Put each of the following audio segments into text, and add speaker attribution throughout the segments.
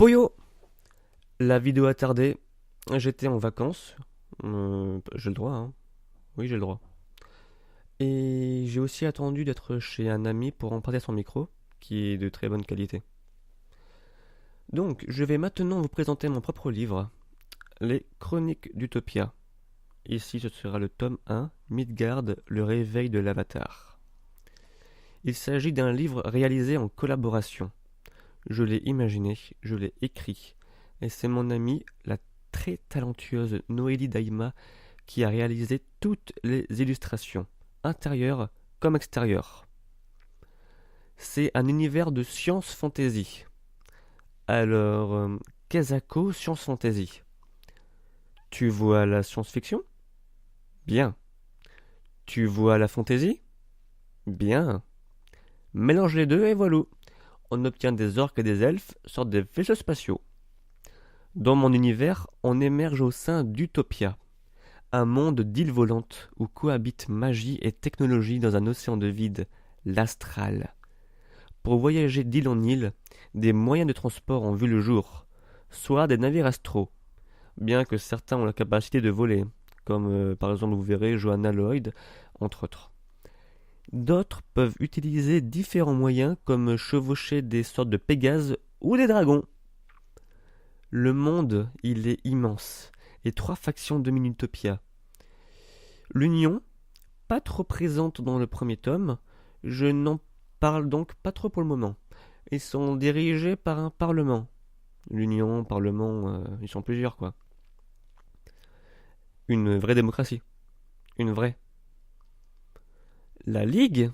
Speaker 1: Poyo! La vidéo a tardé. J'étais en vacances. J'ai le droit, hein. Oui, j'ai le droit. Et j'ai aussi attendu d'être chez un ami pour emprunter son micro, qui est de très bonne qualité. Donc, je vais maintenant vous présenter mon propre livre, Les Chroniques d'Utopia. Ici, ce sera le tome 1, Midgard, le réveil de l'Avatar. Il s'agit d'un livre réalisé en collaboration. Je l'ai imaginé, je l'ai écrit, et c'est mon amie, la très talentueuse Noélie Daïma, qui a réalisé toutes les illustrations, intérieures comme extérieures. C'est un univers de science fantasy. Alors, Kezako science fantasy. Tu vois la science-fiction? Bien. Tu vois la fantasy? Bien. Mélange les deux et voilà. On obtient des orques et des elfes, sortent des vaisseaux spatiaux. Dans mon univers, on émerge au sein d'Utopia, un monde d'îles volantes où cohabitent magie et technologie dans un océan de vide, l'astral. Pour voyager d'île en île, des moyens de transport ont vu le jour, soit des navires astraux, bien que certains ont la capacité de voler, comme par exemple vous verrez Johanna Lloyd, entre autres. D'autres peuvent utiliser différents moyens comme chevaucher des sortes de pégases ou des dragons. Le monde, il est immense, et trois factions dominent Utopia. L'Union, pas trop présente dans le premier tome, je n'en parle donc pas trop pour le moment. Ils sont dirigés par un parlement. L'Union, Parlement, ils sont plusieurs quoi. Une vraie démocratie. Une vraie. La Ligue,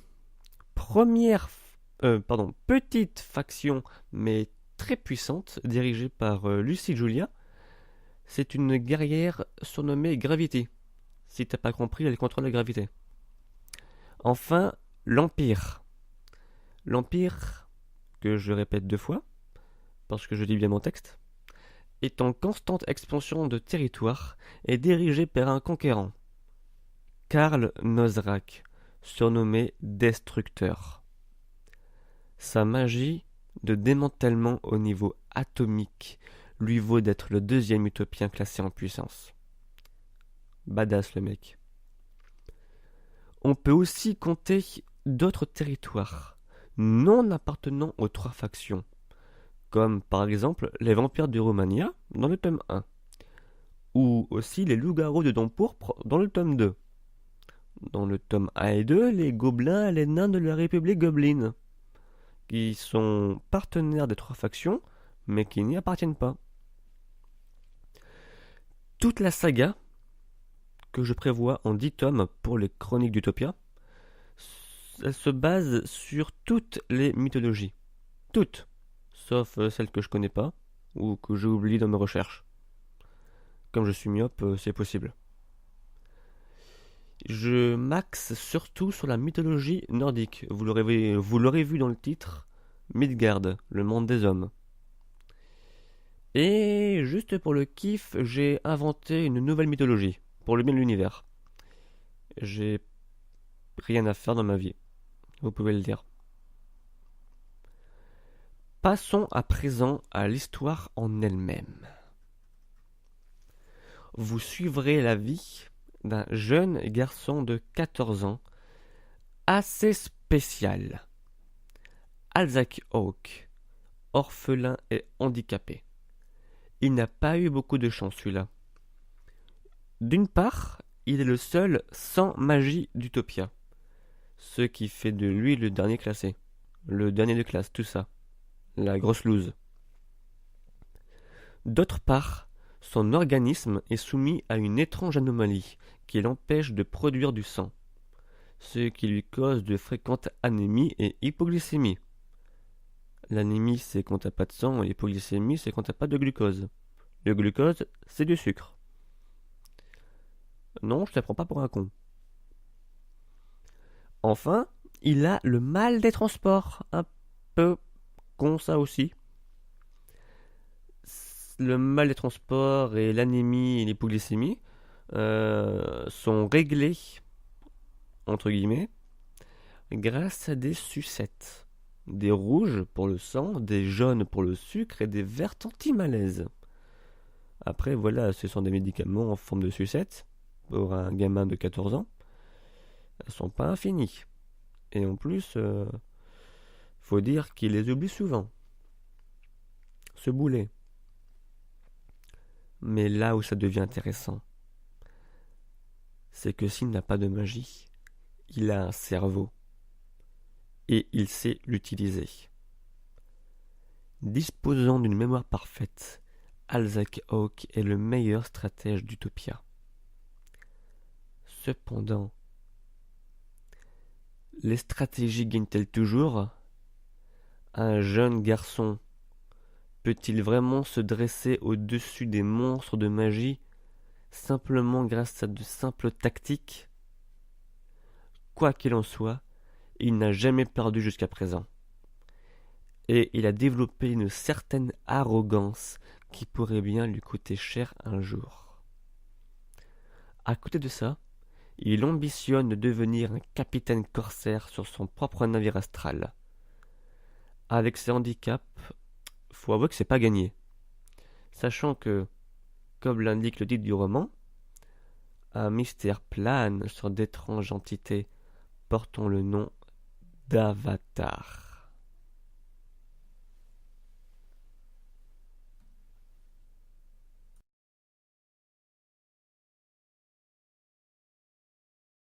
Speaker 1: petite faction, mais très puissante, dirigée par Lucy Julia, c'est une guerrière surnommée Gravity. Si t'as pas compris, elle contrôle la gravité. Enfin, l'Empire. L'Empire, que je répète deux fois, parce que je lis bien mon texte, est en constante expansion de territoire et dirigé par un conquérant, Karl Nosrak, surnommé Destructeur. Sa magie de démantèlement au niveau atomique lui vaut d'être le deuxième utopien classé en puissance. Badass le mec. On peut aussi compter d'autres territoires non appartenant aux trois factions, comme par exemple les vampires de Romania dans le tome 1, ou aussi les loups-garous de Dents Pourpre dans le tome 2. Dans le tome 1 et 2, les gobelins et les nains de la République Goblin, qui sont partenaires des trois factions, mais qui n'y appartiennent pas. Toute la saga, que je prévois en 10 tomes pour les Chroniques d'Utopia, elle se base sur toutes les mythologies. Toutes, sauf celles que je connais pas, ou que j'ai oubliées dans mes recherches. Comme je suis myope, c'est possible. Je m'axe surtout sur la mythologie nordique. Vous l'aurez vu dans le titre, Midgard, le monde des hommes. Et juste pour le kiff, j'ai inventé une nouvelle mythologie, pour le bien de l'univers. J'ai rien à faire dans ma vie, vous pouvez le dire. Passons à présent à l'histoire en elle-même. Vous suivrez la vie d'un jeune garçon de 14 ans, assez spécial. Isaac Hawke, orphelin et handicapé. Il n'a pas eu beaucoup de chance celui-là. D'une part, il est le seul sans magie d'Utopia, ce qui fait de lui le dernier classé, le dernier de classe, tout ça, la grosse loose. D'autre part, son organisme est soumis à une étrange anomalie qui l'empêche de produire du sang, ce qui lui cause de fréquentes anémies et hypoglycémies. L'anémie, c'est quand t'as pas de sang, et l'hypoglycémie, c'est quand t'as pas de glucose. Le glucose, c'est du sucre. Non, je te prends pas pour un con. Enfin, il a le mal des transports, un peu con ça aussi. Le mal des transports et l'anémie et l'hypoglycémie sont réglés, entre guillemets, grâce à des sucettes. des rouges pour le sang, des jaunes pour le sucre et des vertes anti-malaise. Après, voilà, ce sont des médicaments en forme de sucette pour un gamin de 14 ans. Elles sont pas infinies. Et en plus, faut dire qu'il les oublie souvent. Ce boulet. Mais là où ça devient intéressant, c'est que s'il n'a pas de magie, il a un cerveau. Et il sait l'utiliser. Disposant d'une mémoire parfaite, Isaac Hawke est le meilleur stratège d'Utopia. Cependant, les stratégies gagnent-elles toujours? Un jeune garçon peut-il vraiment se dresser au-dessus des monstres de magie simplement grâce à de simples tactiques? Quoi qu'il en soit, il n'a jamais perdu jusqu'à présent. Et il a développé une certaine arrogance qui pourrait bien lui coûter cher un jour. À côté de ça, il ambitionne de devenir un capitaine corsaire sur son propre navire astral. Avec ses handicaps, faut avouer que c'est pas gagné. Sachant que, comme l'indique le titre du roman, un mystère plane sur d'étranges entités portant le nom d'Avatar.